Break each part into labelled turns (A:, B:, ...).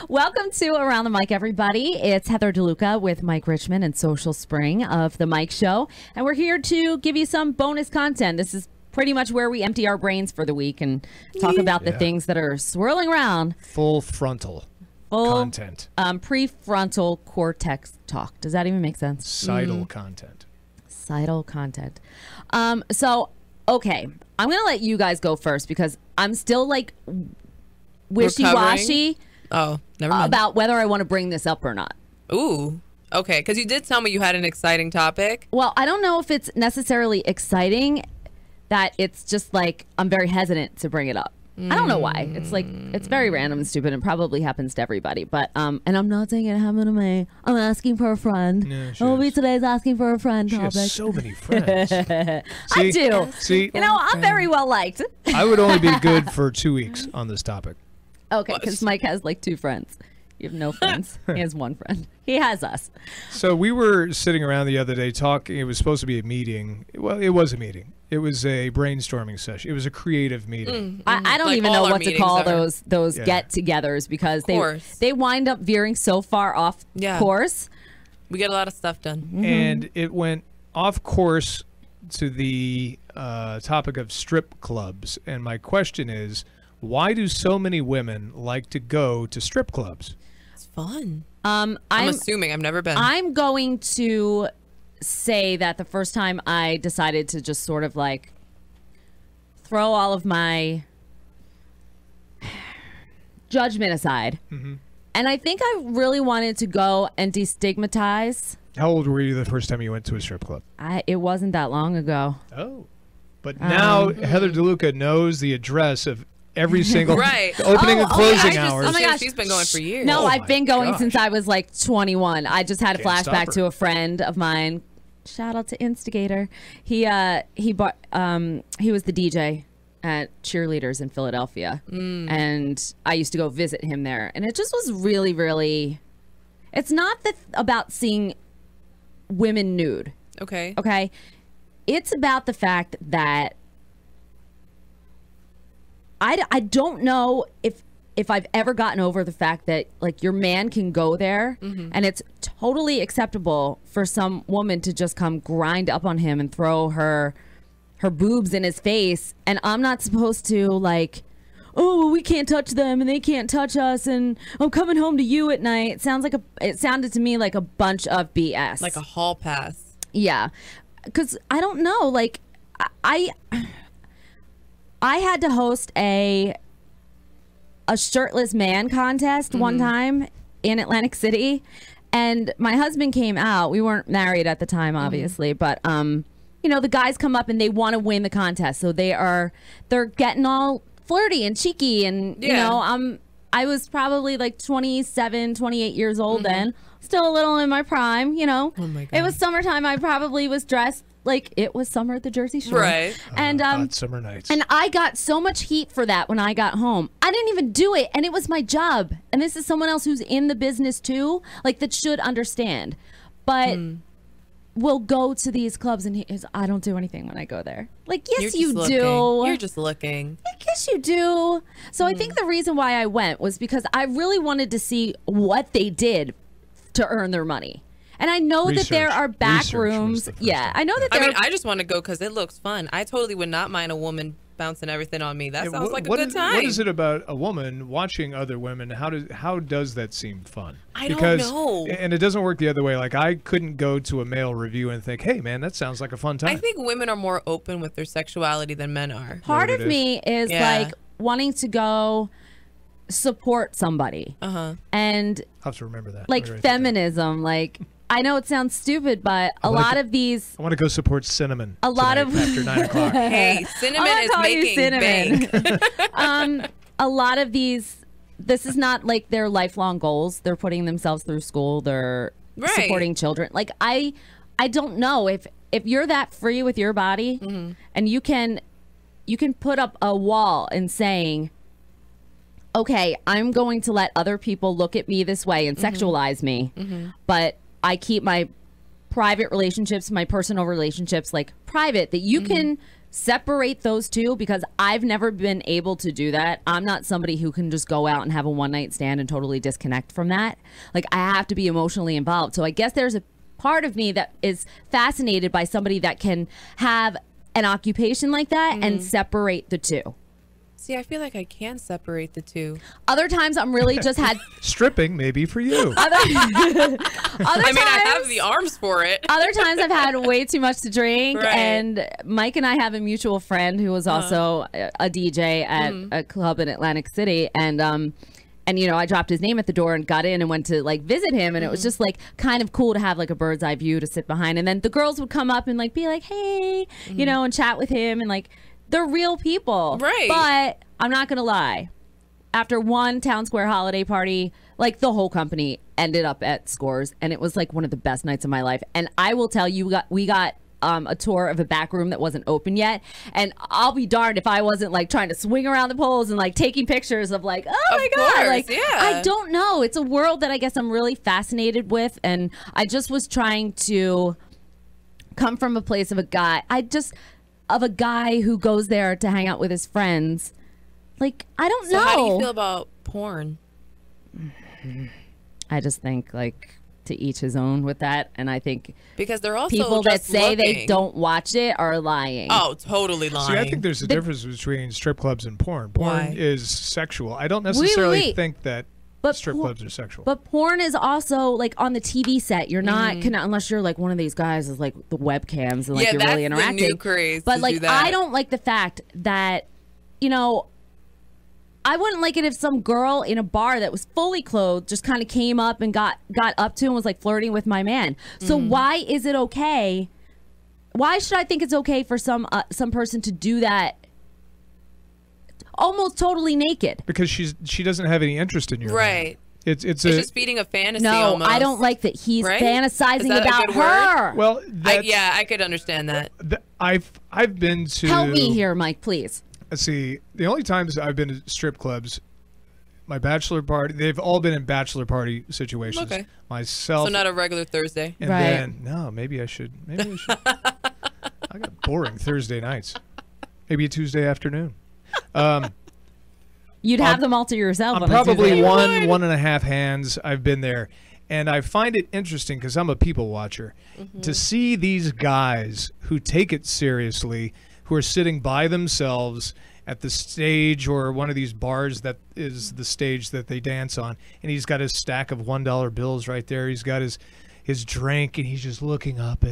A: Welcome to Around the Mic, everybody. It's Heather DeLuca with Mike Richmond and Social Spring of The Mike Show. And we're here to give you some bonus content. This is pretty much where we empty our brains for the week and talk about the things that are swirling around.
B: Full frontal content.
A: Prefrontal cortex talk. Does that even make sense?
B: Sidal content.
A: Sidal content. Okay. I'm going to let you guys go first because I'm still like wishy-washy.
C: Oh, never mind.
A: About whether I want to bring this up or not.
C: Ooh, okay. Because you did tell me you had an exciting topic.
A: Well, I don't know if it's necessarily exciting, that it's just like I'm very hesitant to bring it up. I don't know why. It's like, it's very random and stupid and probably happens to everybody. But, and I'm not saying it happened to me. I'm asking for a friend. Yeah, today's asking for a friend topic.
B: She has so many friends.
A: I do.
B: See,
A: you know, I'm very well liked.
B: I would only be good for 2 weeks on this topic.
A: Okay, because Mike has like 2 friends. You have no friends. He has 1 friend. He has us.
B: So we were sitting around the other day talking. It was supposed to be a meeting. Well, it was a meeting. It was a brainstorming session. It was a creative meeting.
A: I don't even know what to call those get-togethers because they wind up veering so far off course.
C: We get a lot of stuff done.
B: And it went off course to the topic of strip clubs. And my question is, why do so many women like to go to strip clubs?
C: It's fun. I'm assuming. I've never been.
A: I'm going to say that the first time I decided to just sort of like throw all of my judgment aside. And I think I really wanted to go and destigmatize.
B: How old were you the first time you went to a strip club?
A: It wasn't that long ago.
B: Oh. But now Heather DeLuca knows the address of every single opening and closing hours.
C: Oh my gosh, she's been going for years.
A: No, I've been going since I was like 21. I just had a flashback to a friend of mine. Shout out to Instigator. He was the DJ at Cheerleaders in Philadelphia, and I used to go visit him there. And it just was really, really. It's not about seeing women nude.
C: Okay.
A: Okay. It's about the fact that I don't know if I've ever gotten over the fact that like your man can go there and it's totally acceptable for some woman to just come grind up on him and throw her boobs in his face, and I'm not supposed to like, oh, well, we can't touch them and they can't touch us and I'm coming home to you at night. It sounded to me like a bunch of BS.
C: Like a hall pass.
A: Yeah. Because I don't know, like I had to host a shirtless man contest one time in Atlantic City, and my husband came out. We weren't married at the time, obviously, but you know, the guys come up and they want to win the contest, so they're getting all flirty and cheeky, and you know, I was probably like 27, 28 years old then, still a little in my prime, you know. Oh my God. It was summertime. I probably was dressed like it was summer at the Jersey Shore.
C: Right.
A: And
B: hot summer nights. And
A: I got so much heat for that when I got home. I didn't even do it, and it was my job. And this is someone else who's in the business too, like that should understand. But we'll go to these clubs and I don't do anything when I go there. Like, yes, you do.
C: You're just looking.
A: I guess you do. So I think the reason why I went was because I really wanted to see what they did to earn their money. And I know that there are back rooms. Yeah, I know that there
C: I just want to go because it looks fun. I totally would not mind a woman bouncing everything on me. That sounds like a good time.
B: What is it about a woman watching other women? How does that seem fun?
C: I don't know.
B: And it doesn't work the other way. Like, I couldn't go to a male review and think, hey, man, that sounds like a fun time.
C: I think women are more open with their sexuality than men are.
A: Part of me is like wanting to go support somebody. And
B: I'll have to remember that.
A: Like feminism, like... I know it sounds stupid, but a lot of these...
B: I want to go support Cinnamon
A: after
B: 9 o'clock.
C: Hey, Cinnamon is making bank.
A: A lot of these... This is not like their lifelong goals. They're putting themselves through school. They're supporting children. Like, I don't know. If you're that free with your body and you can put up a wall and saying... Okay, I'm going to let other people look at me this way and sexualize me, but I keep my private relationships, my personal relationships, like private, that you can separate those two, because I've never been able to do that. I'm not somebody who can just go out and have a one-night stand and totally disconnect from that. Like, I have to be emotionally involved. So I guess there's a part of me that is fascinated by somebody that can have an occupation like that and separate the two.
C: See, I feel like I can separate the two.
A: Other times I'm really just had
B: stripping maybe for you.
C: I have the arms for it.
A: Other times I've had way too much to drink,
C: Right.
A: and Mike and I have a mutual friend who was also a DJ at a club in Atlantic City, and you know, I dropped his name at the door and got in and went to like visit him, and it was just like kind of cool to have like a bird's eye view to sit behind, and then the girls would come up and like be like, hey, you know, and chat with him, and like, they're real people.
C: Right.
A: But I'm not going to lie. After one Town Square holiday party, like, the whole company ended up at Scores, and it was like one of the best nights of my life. And I will tell you, we got a tour of a back room that wasn't open yet, and I'll be darned if I wasn't like trying to swing around the poles and like taking pictures of like, oh my God, like,
C: yeah.
A: I don't know. It's a world that I guess I'm really fascinated with, and I just was trying to come from a place of a guy who goes there to hang out with his friends. Like, I don't know.
C: How do you feel about porn?
A: I just think, like, to each his own with that. And I think
C: because they're also
A: people that
C: just
A: say
C: looking.
A: they don't watch it are lying.
C: Oh, totally lying.
B: See, I think there's a difference between strip clubs and porn. Porn
C: Why?
B: is sexual. I don't necessarily
A: Wait.
B: think that strip clubs are sexual.
A: But porn is also like on the TV set. You're not unless you're like one of these guys with like the webcams and like you're really interacting.
C: The new craze
A: but
C: to
A: like
C: do that.
A: I don't like the fact that, you know, I wouldn't like it if some girl in a bar that was fully clothed just kind of came up and got up to and was like flirting with my man. So why is it okay? Why should I think it's okay for some person to do that almost totally naked?
B: Because she doesn't have any interest in your man.
C: Right.
B: It's
C: just feeding a fantasy.
A: No,
C: almost.
A: I don't like that he's
C: Right?
A: fantasizing
C: Is that a
A: about
C: good word?
A: her.
B: Well,
C: I could understand that.
B: I've been to.
A: Help me here, Mike, please.
B: Let's see. The only times I've been to strip clubs, my bachelor party, they've all been in bachelor party situations.
C: Okay.
B: Myself.
C: So not a regular Thursday.
B: And
A: Right.
B: then maybe I should. I got boring Thursday nights. Maybe a Tuesday afternoon.
A: You'd have them all to yourself.
B: I'm
A: on a
B: probably
A: Tuesday.
B: one and a half hands. I've been there, and I find it interesting because I'm a people watcher to see these guys who take it seriously, who are sitting by themselves at the stage or one of these bars that is the stage that they dance on, and he's got his stack of $1 bills right there. He's got his drink, and he's just looking up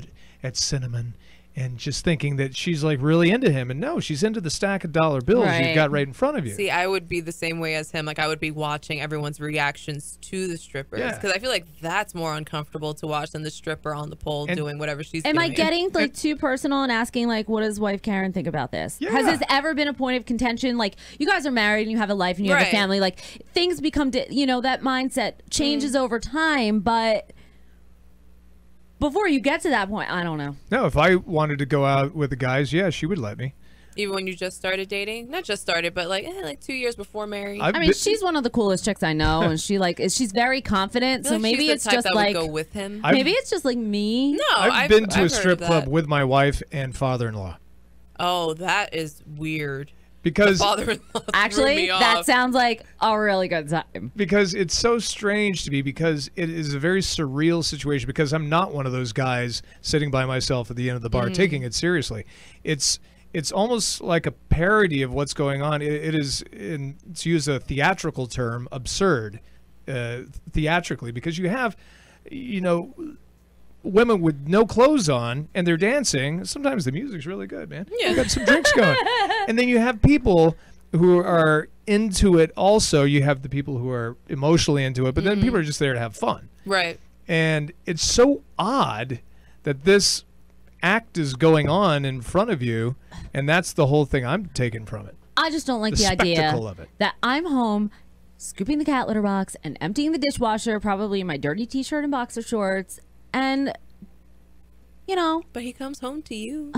B: at Cinnamon and just thinking that she's like really into him, and no, she's into the stack of dollar bills
A: Right.
B: you've got right in front of you.
C: See, I would be the same way as him. Like, I would be watching everyone's reactions to the strippers.
B: Yeah.
C: Because I feel like that's more uncomfortable to watch than the stripper on the pole doing whatever she's
A: Am
C: doing.
A: I getting like too personal and asking like, what does wife Karen think about this?
B: Yeah.
A: Has this ever been a point of contention? Like, you guys are married and you have a life and you have a
C: Right.
A: family. Like, things become, that mindset changes over time. But before you get to that point, I don't know.
B: No, if I wanted to go out with the guys, yeah, she would let me.
C: Even when you just started dating? Not just started, but like 2 years before married.
A: I mean, she's one of the coolest chicks I know, and she's very confident.
C: I feel
A: So
C: like
A: maybe
C: she's the
A: it's
C: type
A: just
C: that
A: like
C: would go with him.
A: maybe it's just like me.
C: No,
B: I've been to a
C: heard
B: strip
C: of
B: club
C: that.
B: with my wife and father-in-law
C: Oh, that is weird.
B: because
C: Father-in-law threw
A: Actually,
C: me
A: that
C: off.
A: sounds like a really good time.
B: it's so strange to me because it is a very surreal situation because I'm not one of those guys sitting by myself at the end of the bar taking it seriously. It's almost like a parody of what's going on. It is, to use a theatrical term, absurd theatrically because you have, women with no clothes on and they're dancing. Sometimes the music's really good, man.
C: Yeah.
B: You got some drinks going. And then you have people who are into it also. You have the people who are emotionally into it, but then people are just there to have fun.
C: Right.
B: And it's so odd that this act is going on in front of you, and that's the whole thing I'm taking from it.
A: I just don't like
B: The
A: the idea
B: spectacle of it.
A: that I'm home scooping the cat litter box and emptying the dishwasher, probably in my dirty t-shirt and boxer shorts, and
C: But he comes home to you.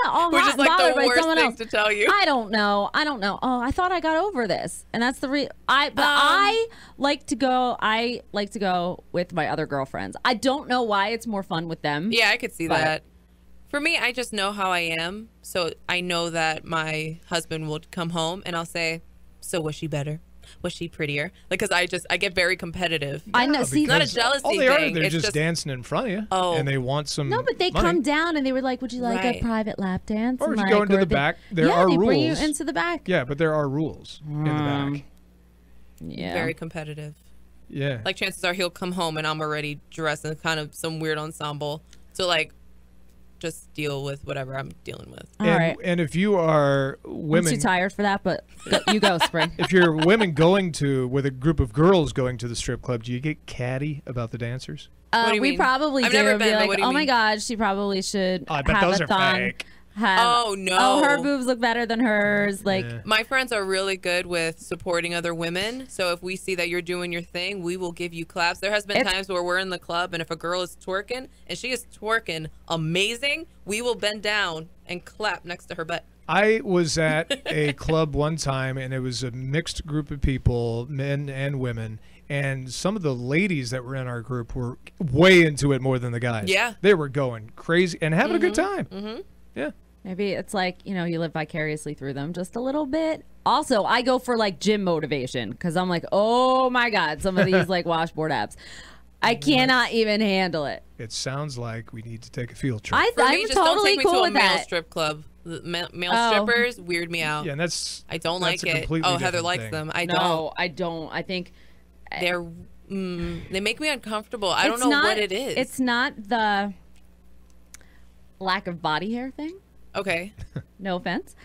A: all
C: Which
A: hot
C: is
A: and
C: like
A: bothered
C: the
A: by
C: worst
A: someone
C: thing
A: else.
C: to tell you.
A: I don't know. Oh, I thought I got over this, and that's the I like to go. I like to go with my other girlfriends. I don't know why it's more fun with them.
C: Yeah, I could see
A: But-
C: that. For me, I just know how I am. So I know that my husband will come home and I'll say, so was she better? Was she prettier? Like, because I get very competitive.
A: I know. See,
C: it's not a jealousy
B: all they
C: thing.
B: They're
C: it's
B: just dancing in front of you.
C: Oh.
B: And they want some
A: No, but they
B: money.
A: come down and they were like, would you like a private lap dance?
B: Or
A: And
B: would you go into the
A: they,
B: back? There are
A: they
B: rules.
A: bring you into the back.
B: Yeah, but there are rules in the back.
A: Yeah.
C: Very competitive.
B: Yeah.
C: Like, chances are he'll come home and I'm already dressed in kind of some weird ensemble. So, like, just deal with whatever I'm dealing with.
A: All right.
B: And if you are women,
A: I'm too tired for that, but you go, Spring.
B: if you're women going to with a group of girls going to the strip club, do you get catty about the dancers?
C: What do you
A: we
C: mean?
A: probably
C: I've
A: do.
C: never
A: Be
C: been, but
A: like,
C: what do you
A: oh my
C: mean?
A: God, she probably should
B: I bet
A: have
B: those
A: a
B: are
A: thong.
B: fake.
C: Oh, no.
A: Oh, her boobs look better than hers. Like,
B: Yeah.
C: My friends are really good with supporting other women. So if we see that you're doing your thing, we will give you claps. There has been times where we're in the club and if a girl is twerking and she is twerking amazing, we will bend down and clap next to her butt.
B: I was at a club one time, and it was a mixed group of people, men and women. And some of the ladies that were in our group were way into it more than the guys.
C: Yeah.
B: They were going crazy and having a good time. Mm-hmm. Yeah.
A: maybe it's like, you live vicariously through them just a little bit. Also, I go for like gym motivation because I'm like, oh my God, some of these like washboard abs. I cannot even handle it.
B: It sounds like we need to take a field trip.
C: For me,
A: I'm
C: just
A: totally
C: don't take me
A: cool
C: to a
A: with
C: male
A: that.
C: strip club. The male strippers weird me out.
B: Yeah, and that's
C: I don't
B: that's
C: like
B: a
C: it.
B: completely
C: Oh, Heather
B: different
C: likes
B: thing.
C: them. I
A: No, I don't. I think
C: They're they make me uncomfortable. I don't
A: it's
C: know
A: not,
C: what it is.
A: It's not the lack of body hair thing.
C: Okay.
A: No offense.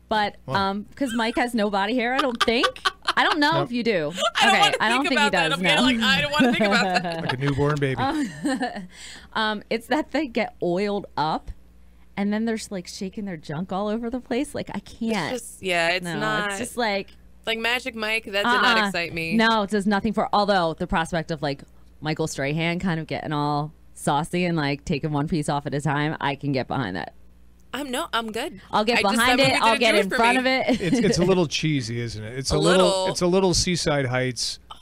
A: But because Mike has no body hair, I don't think. I don't know if you do.
C: I don't
A: think
C: about
A: he does.
C: that. I'm
A: No.
C: getting, like, I don't want to think about that.
B: Like a newborn baby.
A: It's that they get oiled up, and then they're just, like shaking their junk all over the place. Like I can't.
C: It's not.
A: It's just like
C: Magic Mike. That did not excite me.
A: No, it does nothing for. Although the prospect of like Michael Strahan kind of getting all saucy and like taking one piece off at a time, I can get behind that.
C: I'm good.
A: I'll get behind it. I'll get in front of it.
B: It's a little cheesy, isn't it? It's a little. It's a little Seaside Heights.
C: Oh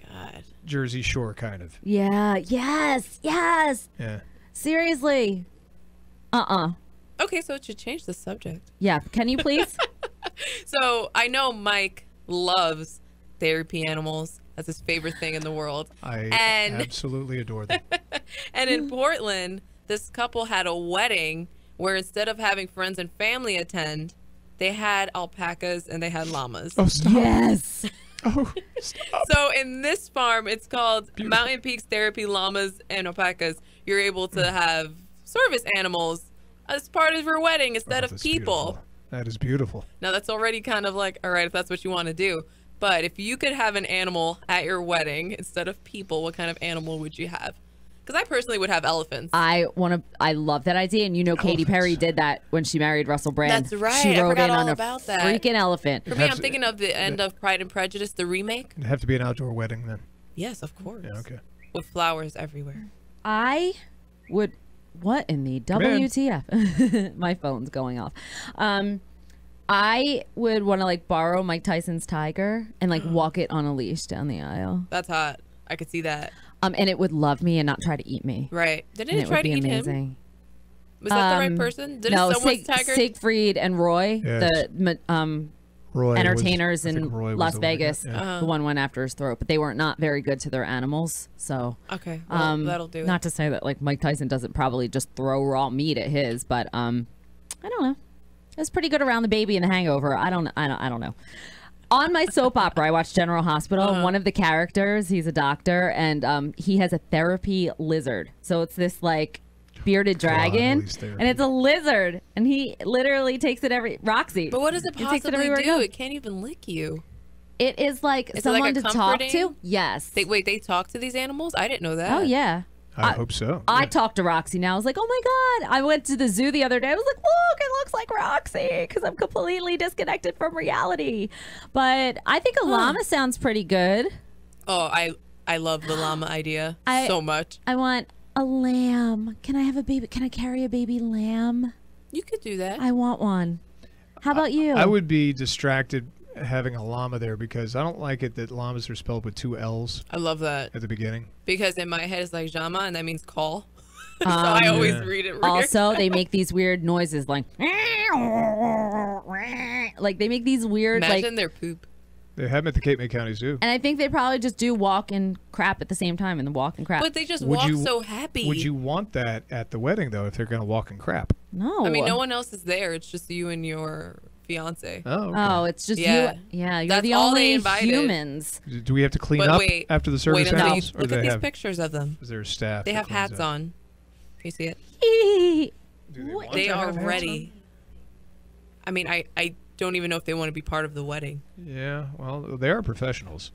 C: my God.
B: Jersey Shore kind of.
A: Yeah. Yes. Yes.
B: Yeah.
A: Seriously.
C: Okay, so it should change the subject.
A: Yeah. Can you please?
C: So I know Mike loves therapy animals. That's his favorite thing in the world.
B: I absolutely adore them.
C: And in Portland, this couple had a wedding where instead of having friends and family attend, they had alpacas and they had llamas.
B: Oh, stop.
A: Yes.
B: Oh, stop.
C: So in this farm, it's called Mountain Peaks Therapy Llamas and Alpacas. You're able to have service animals as part of your wedding instead of
B: That's
C: people.
B: beautiful. That is beautiful.
C: Now that's already kind of like, all right, if that's what you want to do. But if you could have an animal at your wedding instead of people, what kind of animal would you have? Because I personally would have elephants.
A: I love that idea, and Katy Perry did that when she married Russell Brand.
C: That's right.
A: She
C: I
A: rode
C: forgot
A: in
C: all
A: on a
C: about that.
A: freaking elephant.
C: For me, I'm thinking of the end of Pride and Prejudice, the remake.
B: It'd have to be an outdoor wedding then.
C: Yes, of course.
B: Yeah, okay.
C: With flowers everywhere.
A: I would. What in the
B: Come in.
A: WTF? My phone's going off. I would want to like borrow Mike Tyson's tiger and like walk it on a leash down the aisle.
C: That's hot. I could see that.
A: And it would love me and not try to eat me.
C: Right. Didn't
A: And
C: it try
A: would
C: to
A: be
C: eat him?
A: amazing.
C: Was that the right person? Did
A: No,
C: someone's tiger?
A: Siegfried and Roy,
B: Yes.
A: the
B: Roy
A: entertainers
B: I think
A: in
B: Roy was
A: Las
B: the one,
A: Vegas.
B: yeah.
A: The one went after his throat, but they were not very good to their animals. So
C: Okay. Well, that'll do it.
A: not to say that like Mike Tyson doesn't probably just throw raw meat at his, but I don't know. It was pretty good around the baby and the hangover. I don't know. On my soap opera, I watched General Hospital. One of the characters, he's a doctor, and he has a therapy lizard. So it's this like bearded dragon,
B: Louise therapy.
A: and it's a lizard, and he literally takes it Roxy.
C: But what does it
A: He takes
C: possibly
A: everywhere it
C: do?
A: goes.
C: It can't even lick you.
A: It is like
C: Is it
A: someone
C: like a
A: to talk
C: comforting?
A: to. Yes.
C: They talk to these animals? I didn't know that.
A: Oh yeah.
B: I hope so.
A: I
B: Yeah.
A: talked to Roxy now. I was like, oh my God. I went to the zoo the other day. I was like, look, it looks like Roxy because I'm completely disconnected from reality. But I think a llama sounds pretty good.
C: Oh, I love the llama idea
A: I-
C: so much.
A: I want a lamb. Can I have a baby? Can I carry a baby lamb?
C: You could do that.
A: I want one. How about you?
B: I would be distracted having a llama there because I don't like it that llamas are spelled with 2 L's
C: I love that
B: at the beginning.
C: because in my head it's like Jama and that means call. So I always read it weird.
A: Also, they make these weird noises like they make these weird
C: Imagine their poop.
B: They have them at the Cape May County Zoo.
A: and I think they probably just do walk and crap at the same time, and the walk and crap.
C: But they just
B: Would
C: walk
B: you-
C: so happy.
B: Would you want that at the wedding, though, if they're going to walk and crap?
A: No.
C: I mean, no one else is there. It's just you and your fiance.
B: Oh, okay.
A: Oh, it's just
C: Yeah.
A: you. Yeah, you're
C: That's
A: the
C: all they
A: only
C: invited.
A: humans.
B: Do we have to clean
C: But
B: up
C: wait,
B: after the
C: Wait
B: service
C: until you
B: ends? Or
C: look
B: do
C: at
B: they
C: these
B: have,
C: pictures of them.
B: is there staff?
C: They
B: that
C: have
B: cleans
C: hats
B: up?
C: on. Can you see it?
B: Do they want
C: They
B: to
C: are
B: have hats
C: ready. I mean, I don't even know if they want to be part of the wedding.
B: on? Yeah, well, they are professionals.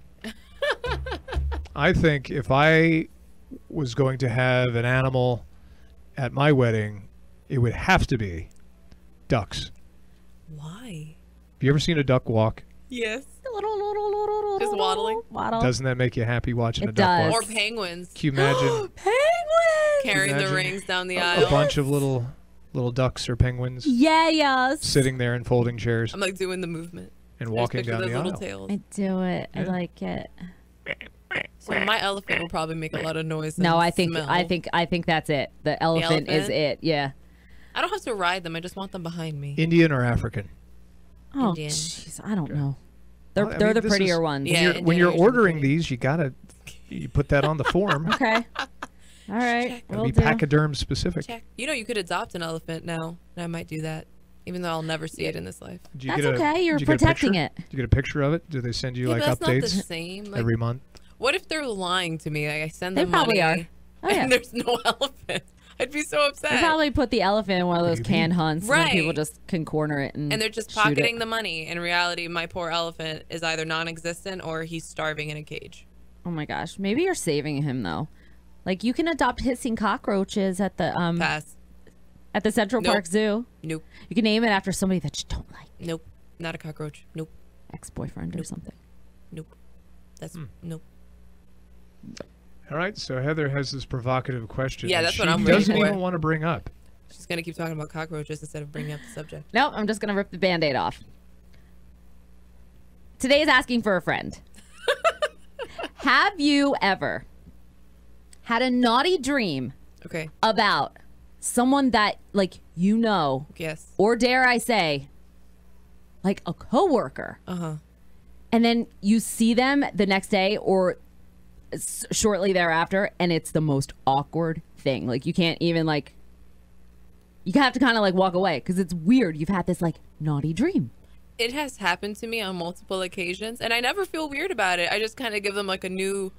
B: I think if I was going to have an animal at my wedding, it would have to be ducks.
C: Why?
B: Have you ever seen a duck walk?
C: Yes. Just waddling?
A: Waddle.
B: Doesn't that make you happy watching
A: It
B: a duck
A: does.
B: walk?
C: Or penguins
B: Can you imagine
A: Penguins.
C: carrying the
B: Imagine
C: rings down the
B: a
C: aisle.
B: bunch of little ducks or penguins
A: Yeah, yes.
B: sitting there in folding chairs
C: I'm like doing the movement.
B: and
C: There's
B: walking
C: pictures
B: down
C: of
B: the
C: little
B: aisle?
C: tails.
A: I do it. I
B: Yeah.
A: like it.
C: So my elephant will probably make a lot of noise.
A: No,
C: and
A: I think
C: smell.
A: that's it. The elephant is
C: elephant?
A: it. Yeah.
C: I don't have to ride them. I just want them behind me.
B: Indian or African?
A: Oh,
C: Indian.
A: jeez. I don't know. They're
B: Well, I
A: they're
B: mean,
A: the
B: this
A: prettier
B: is-
A: ones.
C: Yeah.
B: When
C: Indian
B: you're
C: are usually
B: ordering
C: pretty.
B: these, you put that on the form.
A: Okay. All right.
C: Check.
B: It'll
A: We'll
B: be
A: do.
B: pachyderm specific.
C: Check. You know, you could adopt an elephant now, and I might do that, even though I'll never see it in this life.
B: Did you
A: That's
B: get a-
A: okay. You're
B: did you get a
A: protecting
B: picture?
A: it.
B: Did you get a picture of it? Do they send you
C: Yeah,
B: like
C: but that's not the
B: updates
C: same. Like,
B: every month?
C: what if they're lying to me? Like I send
A: They
C: them
A: probably
C: money,
A: are. Oh, yeah.
C: and there's no elephant. I'd be so upset.
A: They probably put the elephant in one of those
B: Maybe.
A: canned hunts, and then people
C: Right.
A: just can corner it and
C: and they're just
A: shoot it.
C: pocketing the money. In reality, my poor elephant is either non-existent or he's starving in a cage.
A: Oh my gosh. Maybe you're saving him though. Like you can adopt hissing cockroaches at the
C: Pass.
A: at the Central
C: Nope.
A: Park Zoo.
C: Nope.
A: You can name it after somebody that you don't like,
C: Nope. Not a cockroach. Nope.
A: ex-boyfriend or something.
C: Nope. That's nope.
B: All right, so Heather has this provocative question.
C: Yeah,
B: that
C: that's
B: she
C: what I'm waiting
B: doesn't
C: for.
B: even want to bring up.
C: She's gonna keep talking about cockroaches instead of bringing up the subject.
A: Nope, I'm just gonna rip the Band-Aid off. Today is asking for a friend. Have you ever had a naughty dream
C: Okay.
A: about someone that like you know,
C: Yes.
A: or dare I say, like a coworker,
C: Uh huh.
A: and then you see them the next day or shortly thereafter, and it's the most awkward thing. Like you can't even like. You have to kind of like walk away because it's weird. You've had this like naughty dream.
C: It has happened to me on multiple occasions, and I never feel weird about it. I just kind of give them like a new,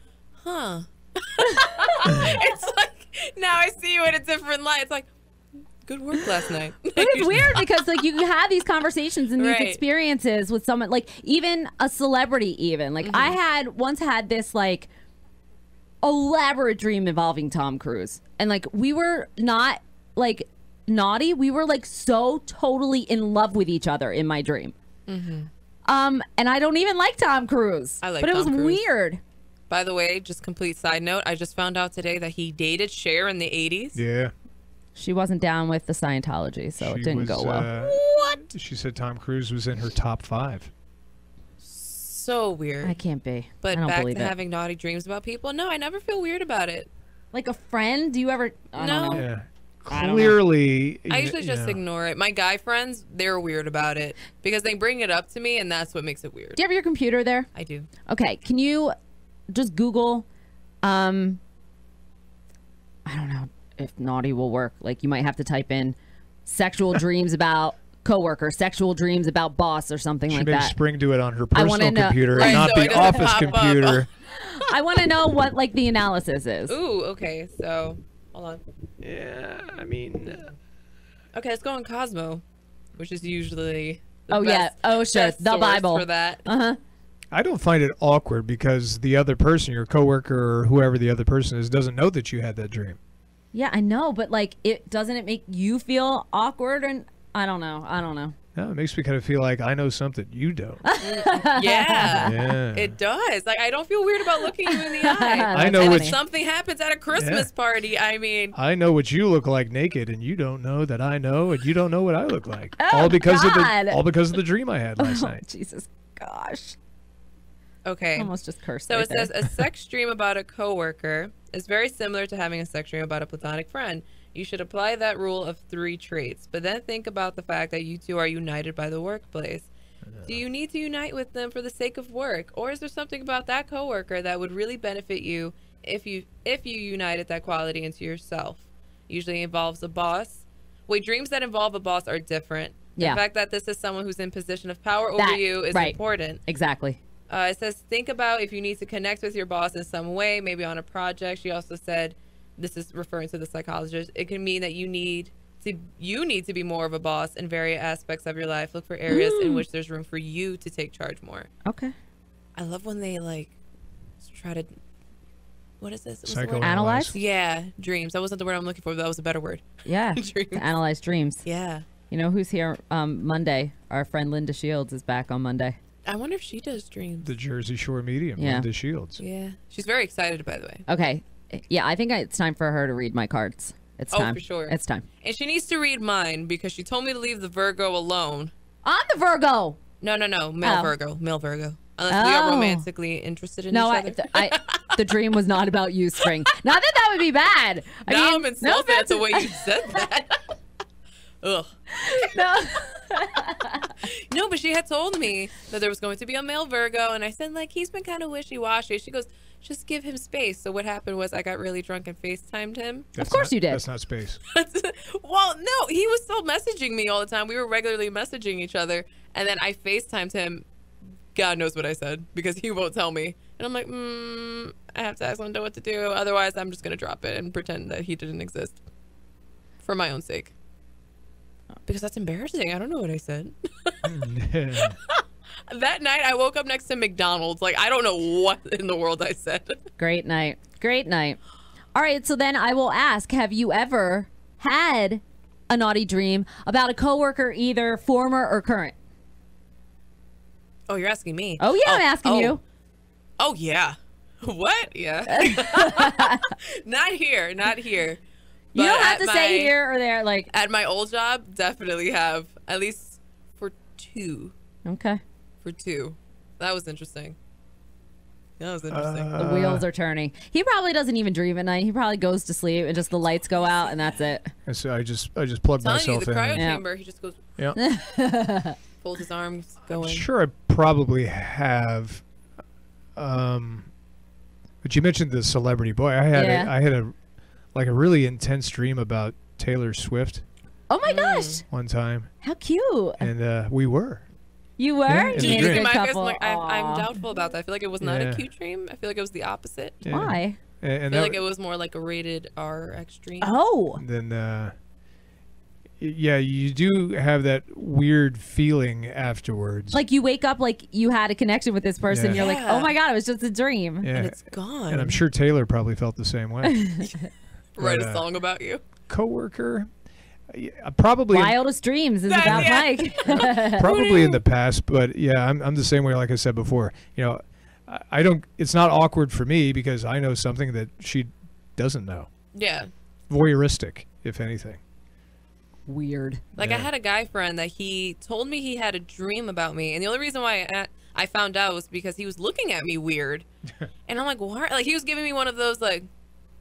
C: huh? It's like now I see you in a different light. It's like, good work last night.
A: But it's weird because like you have these conversations and these
C: Right.
A: experiences with someone, like even a celebrity. Even like I had once had this like elaborate dream involving Tom Cruise, and like we were not like naughty. We were like so totally in love with each other in my dream. And I don't even like Tom Cruise.
C: I like
A: but it was
C: Tom Cruise.
A: weird.
C: By the way, just complete side note, I just found out today that he dated Cher in the 80s.
B: Yeah.
A: She wasn't down with the Scientology, so it
B: She
A: didn't
B: was,
A: go well.
C: What?
B: She said Tom Cruise was in her top 5.
C: So weird.
A: I can't be.
C: But
A: I don't
C: back
A: believe
C: to
A: it.
C: having naughty dreams about people. No, I never feel weird about it.
A: Like a friend? Do you ever? I
C: No.
A: don't know.
B: Yeah.
A: I don't know.
B: Clearly.
C: I usually just ignore it. My guy friends, they're weird about it because they bring it up to me, and that's what makes it weird.
A: Do you have your computer there?
C: I do.
A: Okay, can you just Google, I don't know if naughty will work. Like you might have to type in sexual dreams about coworker, sexual dreams about boss or something
B: She
A: like
B: makes
A: that.
B: Spring do it on her
A: I wanna
B: personal
A: know-
B: computer
C: Right,
B: and not
C: so it
B: the
C: doesn't
B: office
C: pop up.
B: computer.
A: I want to know what like the analysis is.
C: Ooh, okay. So, hold on.
B: Yeah, I mean,
C: Okay, let's go on Cosmo, which is usually the
A: Oh, yeah.
C: best,
A: Oh, sure.
C: best
A: The
C: source
A: Bible.
C: for that.
A: Uh-huh.
B: I don't find it awkward because the other person, your coworker or whoever the other person is, doesn't know that you had that dream.
A: Yeah, I know, but like it doesn't it make you feel awkward? And I don't know.
B: No, it makes me kind of feel like I know something you don't.
C: Yeah.
B: Yeah.
C: It does. Like I don't feel weird about looking you in the eye.
B: I know
C: And
B: what
C: if something happens at a Christmas party, I mean,
B: I know what you look like naked, and you don't know that I know, and you don't know what I look like.
A: Oh,
B: all because
A: God.
B: of the dream I had last
A: Oh,
B: night.
A: Jesus gosh.
C: okay.
A: Almost just cursed.
C: So
A: right
C: it says
A: there.
C: a sex dream about a coworker is very similar to having a sex dream about a platonic friend. You should apply that rule of 3 traits, but then think about the fact that you two are united by the workplace. Do you need to unite with them for the sake of work, or is there something about that coworker that would really benefit you if you united that quality into yourself? Usually involves a boss. Wait, dreams that involve a boss are different.
A: Yeah.
C: The fact that this is someone who's in position of power over you is important.
A: Exactly.
C: It says, think about if you need to connect with your boss in some way, maybe on a project. She also said, this is referring to the psychologist, it can mean that you need to be more of a boss in various aspects of your life. Look for areas in which there's room for you to take charge more.
A: Okay.
C: I love when they like try to, what is this?
A: Analyze?
C: Yeah, dreams. That wasn't the word I'm looking for, but that was a better word.
A: Yeah.
C: Dreams.
A: To analyze dreams.
C: Yeah.
A: You know who's here Monday? Our friend Linda Shields is back on Monday.
C: I wonder if she does dreams.
B: The Jersey Shore medium, Linda Shields.
C: Yeah. She's very excited, by the way.
A: Okay. Yeah, I think it's time for her to read my cards. It's time.
C: Oh, for sure.
A: It's time.
C: And she needs to read mine because she told me to leave the Virgo alone.
A: On the Virgo.
C: No. Male Virgo. Unless we are romantically interested in each other.
A: The dream was not about you, Spring. Not that that would be bad.
C: I'm insulted at the way you said that. Ugh.
A: No.
C: No, but she had told me that there was going to be a male Virgo, and I said, like, he's been kind of wishy-washy. She goes, just give him space. So what happened was I got really drunk and FaceTimed him.
A: Of course you did.
B: That's not space.
C: Well, no, he was still messaging me all the time. We were regularly messaging each other, and then I FaceTimed him. God knows what I said because he won't tell me. And I'm like, I have to ask Linda what to do. Otherwise, I'm just going to drop it and pretend that he didn't exist for my own sake. Because that's embarrassing. I don't know what I said. That night, I woke up next to McDonald's. Like, I don't know what in the world I said.
A: Great night. Great night. All right, so then I will ask, have you ever had a naughty dream about a coworker, either former or current?
C: Oh, you're asking me?
A: Oh, yeah, I'm asking you.
C: Oh, yeah. What? Yeah. Not here.
A: You don't have to say here or there. Like
C: at my old job, definitely have. At least for 2.
A: Okay.
C: For 2. That was interesting. The
A: wheels are turning. He probably doesn't even dream at night. He probably goes to sleep and just the lights go out and that's it.
B: And so I just plugged myself
C: the
B: in.
C: cryo chamber, he just goes.
B: Yeah.
C: Folds his arms, going.
B: I'm sure I probably have. But you mentioned the celebrity boy. I had a really intense dream about Taylor Swift.
A: Oh my gosh!
B: One time.
A: How cute!
B: And we were.
A: You were?
B: Yeah,
C: Did you see my face?
A: couple.
C: I'm doubtful about that. I feel like it was not a cute dream. I feel like it was the opposite.
B: Yeah.
A: Why?
C: I feel like it was more like a rated R extreme.
A: Oh.
B: Then, yeah, you do have that weird feeling afterwards.
A: Like you wake up like you had a connection with this person.
B: Yeah.
A: You're like, oh my God, it was just a dream.
B: Yeah.
C: And it's gone.
B: And I'm sure Taylor probably felt the same way.
C: Write a song about you.
B: Coworker. Probably
A: Wildest Dreams is about Mike.
B: Probably in the past, but yeah, I'm the same way. Like I said before, you know, I don't. It's not awkward for me because I know something that she doesn't know.
C: Yeah.
B: Voyeuristic, if anything.
A: Weird.
C: Like I had a guy friend that he told me he had a dream about me, and the only reason why I found out was because he was looking at me weird, and I'm like, why? Like he was giving me one of those like,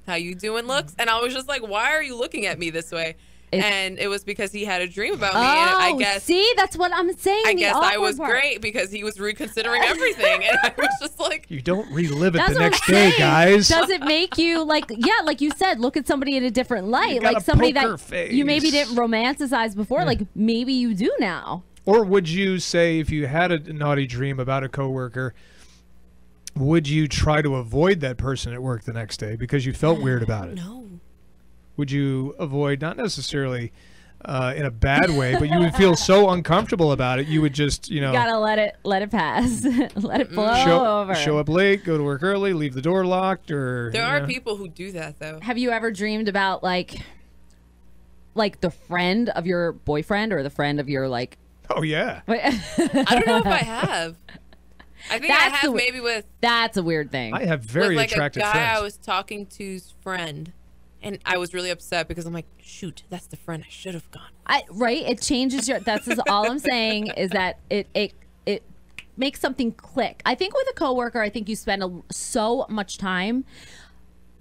C: how you doing looks, and I was just like, why are you looking at me this way? And it was because he had a dream about me, and I guess.
A: See, that's what I'm saying.
C: I guess I was great because he was reconsidering everything, and I was just like,
B: you don't relive it the next day, guys.
A: Does it make you like you said, look at somebody in a different light, like somebody that you maybe didn't romanticize before, like maybe you do now?
B: Or would you say if you had a naughty dream about a coworker, would you try to avoid that person at work the next day because you felt weird about it?
C: No.
B: Would you avoid, not necessarily in a bad way, but you would feel so uncomfortable about it, you would just, you gotta
A: let it pass, let it blow over.
B: Show up late, go to work early, leave the door locked, or
C: there are people who do that though.
A: Have you ever dreamed about like the friend of your boyfriend or the friend of your like?
B: Oh yeah.
C: I don't know if I have. I think I have maybe with.
A: That's a weird thing.
B: I have very attractive friends.
C: A guy I was talking to's friend. And I was really upset because I'm like, shoot, that's the friend I should have gone with.
A: Right? It changes your. That's all I'm saying is that it makes something click. I think with a coworker, I think you spend so much time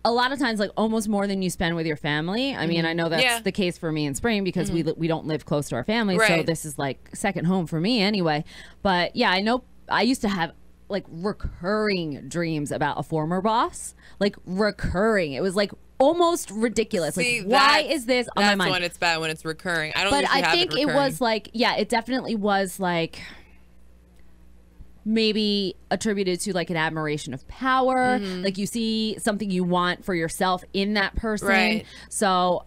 A: a lot of times, like almost more than you spend with your family. I mean, I know that's the case for me in Spring because we don't live close to our family, so this is like second home for me anyway. But yeah, I know I used to have like recurring dreams about a former boss, like recurring. It was like almost ridiculous.
C: See,
A: like, why is this on my mind?
C: That's when it's bad, when it's recurring. I don't.
A: But
C: usually
A: I
C: have
A: think
C: it
A: was like, yeah, it definitely was like maybe attributed to like an admiration of power. Like you see something you want for yourself in that person. Right. So,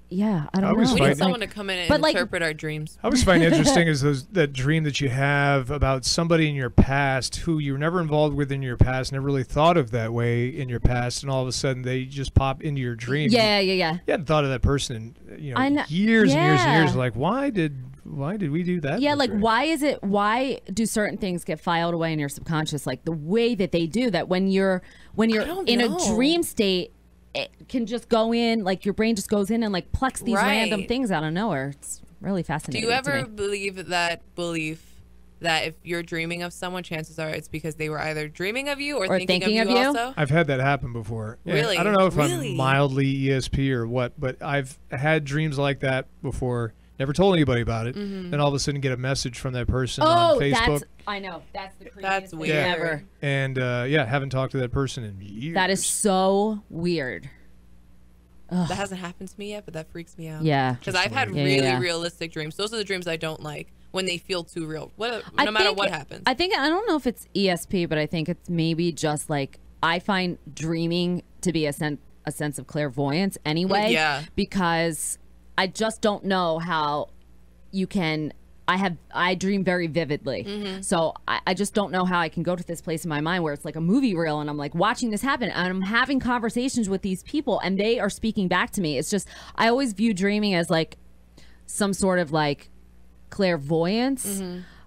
A: yeah, I don't know.
C: We need someone to come in and interpret our dreams.
B: I always find interesting is that dream that you have about somebody in your past who you were never involved with in your past, never really thought of that way in your past, and all of a sudden they just pop into your dream.
A: Yeah.
B: You hadn't thought of that person in years and years and years. Like, why did we do that?
A: Yeah, like why do certain things get filed away in your subconscious like the way that they do that when you're in a dream state? It can just go in, like your brain just goes in and like plucks these random things out of nowhere. It's really fascinating.
C: Do you ever believe that belief that if you're dreaming of someone, chances are it's because they were either dreaming of you or thinking of you also?
B: I've had that happen before.
C: Really?
B: I don't know if I'm mildly ESP or what, but I've had dreams like that before. Never told anybody about it. Then all of a sudden get a message from that person on Facebook.
A: I know. That's the creepiest
C: That's
A: thing
C: weird.
A: ever.
B: And haven't talked to that person in years.
A: That is so weird.
C: That hasn't happened to me yet, but that freaks me out.
A: Yeah.
C: Because I've had really realistic dreams. Those are the dreams I don't like, when they feel too real. No matter what happens.
A: I don't know if it's ESP, but I think it's maybe just like, I find dreaming to be a sense of clairvoyance anyway.
C: Yeah.
A: Because I just don't know how you can. I dream very vividly, so I just don't know how I can go to this place in my mind where it's like a movie reel, and I'm like watching this happen, and I'm having conversations with these people, and they are speaking back to me. It's just I always view dreaming as like some sort of like clairvoyance.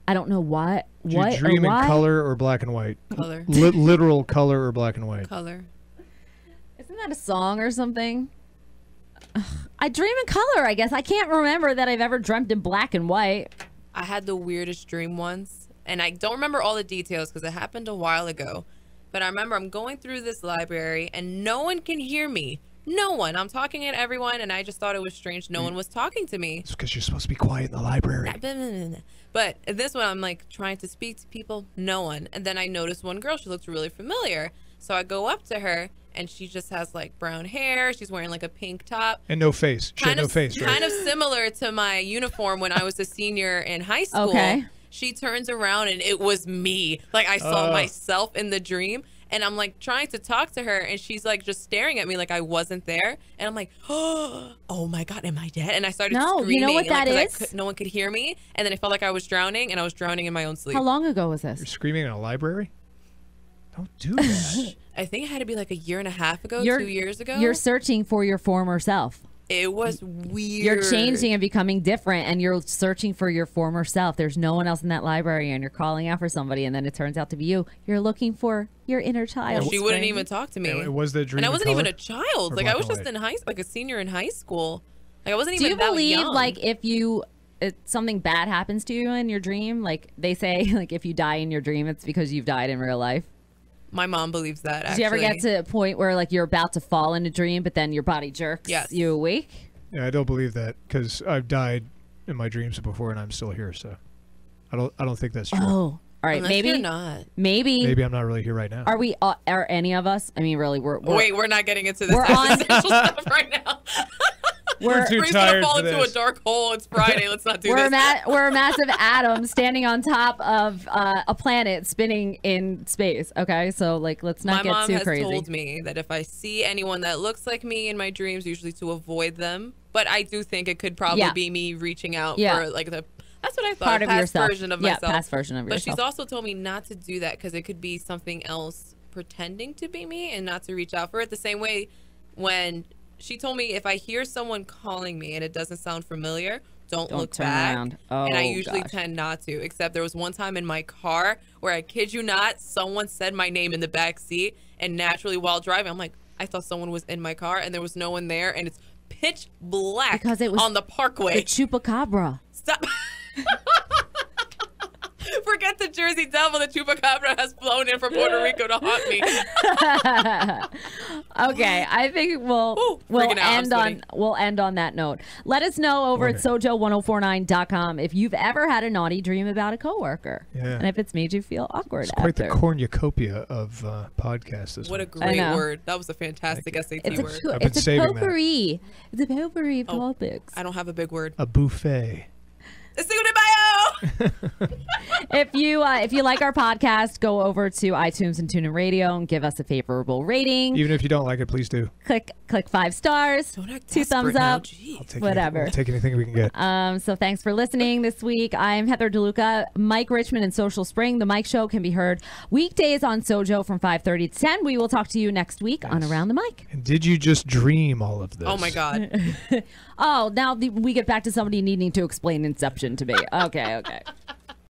A: I don't know what.
B: Do you dream in color or black and white?
C: Color.
B: Literal color or black and white?
C: Color.
A: Isn't that a song or something? I dream in color, I guess. I can't remember that I've ever dreamt in black and white.
C: I had the weirdest dream once, and I don't remember all the details because it happened a while ago. But I remember I'm going through this library, and no one can hear me. No one. I'm talking at everyone, and I just thought it was strange. No one was talking to me.
B: It's because you're supposed to be quiet in the library.
C: But this one, I'm like trying to speak to people. No one. And then I noticed one girl. She looked really familiar. So I go up to her, and she just has like brown hair. She's wearing like a pink top.
B: And no face. She had no face, right?
C: Kind of similar to my uniform when I was a senior in high school.
A: Okay.
C: She turns around, and it was me. Like, I saw myself in the dream. And I'm like trying to talk to her, and she's like just staring at me like I wasn't there. And I'm like, oh my God, am I dead? And I started screaming.
A: You know what that is?
C: No one could hear me. And then I felt like I was drowning, and I was drowning in my own sleep.
A: How long ago was this?
B: You're screaming in a library? Don't do that.
C: I think it had to be like a year and a half ago, 2 years ago.
A: You're searching for your former self.
C: It was weird.
A: You're changing and becoming different, and you're searching for your former self. There's no one else in that library, and you're calling out for somebody, and then it turns out to be you. You're looking for your inner child.
C: She wouldn't even talk to me.
B: It was the dream.
C: And I wasn't even a child. Like, I was just in like a senior in high school. Like, I wasn't even that young.
A: Do you believe, like, if something bad happens to you in your dream, like they say, like if you die in your dream, it's because you've died in real life?
C: My mom believes that, actually.
A: Did you ever get to a point where like you're about to fall in a dream, but then your body jerks you awake?
B: Yeah, I don't believe that because I've died in my dreams before and I'm still here. So I don't think that's true.
A: Oh, all right.
C: Unless
A: maybe
C: you're not.
B: Maybe I'm not really here right now.
A: Are we? Are any of us? I mean, really, we're
C: not getting into this
A: we're on
C: stuff right now.
B: We're too tired
C: gonna fall
B: for
C: into
B: this.
C: a dark hole. It's Friday. Let's not do this.
A: We're a massive atom standing on top of a planet spinning in space. Okay, so like let's not get too crazy.
C: My mom has told me that if I see anyone that looks like me in my dreams, usually to avoid them. But I do think it could probably be me reaching out for like that's what I thought.
A: Part of yourself.
C: Version of myself.
A: Past version of yourself.
C: But she's also told me not to do that because it could be something else pretending to be me and not to reach out for it. The same way when she told me if I hear someone calling me and it doesn't sound familiar, don't look
A: turn
C: back.
A: around. Oh,
C: and I usually tend not to, except there was one time in my car where I kid you not, someone said my name in the back seat, and naturally while driving, I'm like, I thought someone was in my car and there was no one there, and it's pitch black
A: because it was
C: on the parkway.
A: The chupacabra.
C: Stop. Forget the Jersey Devil. The Chupacabra has flown in from Puerto Rico to haunt me.
A: Okay, I think we'll end on that note. Let us know over at SoJo1049.com if you've ever had a naughty dream about a coworker, and if it's made you feel awkward.
B: It's quite the cornucopia of podcasts.
C: What a great word! That was a fantastic SAT word.
A: It's a potpourri. It's a potpourri of topics.
C: I don't have a big word.
B: A buffet.
A: If you like our podcast, go over to iTunes and TuneIn Radio and give us a favorable rating.
B: Even if you don't like it, please do.
A: Click 5 stars, 2 thumbs up, whatever.
B: I'll take anything we can get.
A: So thanks for listening this week. I'm Heather DeLuca, Mike Richmond in Social Spring. The Mike Show can be heard weekdays on SoJo from 5:30 to 10. We will talk to you next week on Around the Mic.
B: And did you just dream all of this?
C: Oh my God.
A: Oh, now we get back to somebody needing to explain Inception to me. Okay.